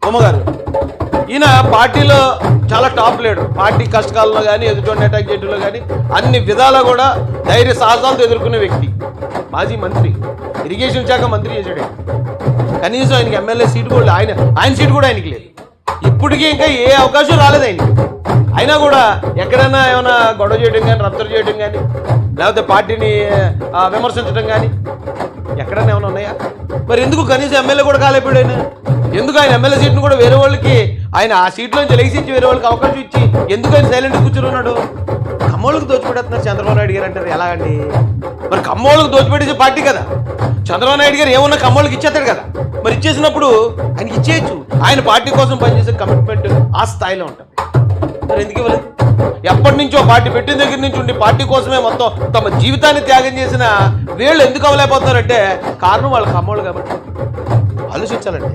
ఉమ్మగారు ఈయన పార్టీలో చాలా టాప్ లీడర్. పార్టీ కష్టకాలంలో కానీ ఎదుటి అటాక్ చేయడంలో కానీ అన్ని విధాలా కూడా ధైర్య సాహసాలతో ఎదుర్కొనే వ్యక్తి. మాజీ మంత్రి, ఇరిగేషన్ శాఖ మంత్రి చేశాడు. కనీసం ఆయనకి ఎమ్మెల్యే సీటు కూడా ఆయన సీటు కూడా ఆయనకి లేదు. ఇప్పటికీ ఇంకా ఏ అవకాశం రాలేదు ఆయనకి. అయినా కూడా ఎక్కడైనా ఏమైనా గొడవ చేయడం కానీ, రప్చర్ చేయడం కానీ, లేకపోతే పార్టీని విమర్శించడం కానీ ఎక్కడైనా ఏమైనా ఉన్నాయా? మరి ఎందుకు కనీసం ఎమ్మెల్యే కూడా కాలేపోయాడు ఆయన? ఎందుకు ఆయన ఎమ్మెల్యే సీట్ను కూడా వేరే వాళ్ళకి, ఆయన ఆ సీట్లోంచి లెగిసి వేరే వాళ్ళకి అవకాశం ఇచ్చి ఎందుకు ఆయన సైలెంట్గా కూర్చుని ఉన్నాడు? కమ్మోళ్ళకి దోచిపెట్టేస్తున్నారు చంద్రబాబు నాయుడు గారు అంటారు. ఎలాగండి? మరి కమ్మోళ్ళకి దోచిపెట్టేసే పార్టీ కదా చంద్రబాబు నాయుడు గారు. ఏమన్నా కమ్మోళ్ళకి ఇచ్చేస్తాడు కదా. మరి ఇచ్చేసినప్పుడు ఆయనకి ఇచ్చేయచ్చు. ఆయన పార్టీ కోసం పనిచేసే కమిట్మెంట్ ఆ స్థాయిలో ఉంటుంది. మరి ఎందుకు ఇవ్వలేదు? ఎప్పటి నుంచో పార్టీ పెట్టిన దగ్గర నుంచి ఉండి పార్టీ కోసమే మొత్తం తమ జీవితాన్ని త్యాగం చేసిన వీళ్ళు ఎందుకు అవ్వలేకపోతున్నారంటే కారణం వాళ్ళ కమ్మోళ్ళు కాబట్టి. ఆలోచించాలండి.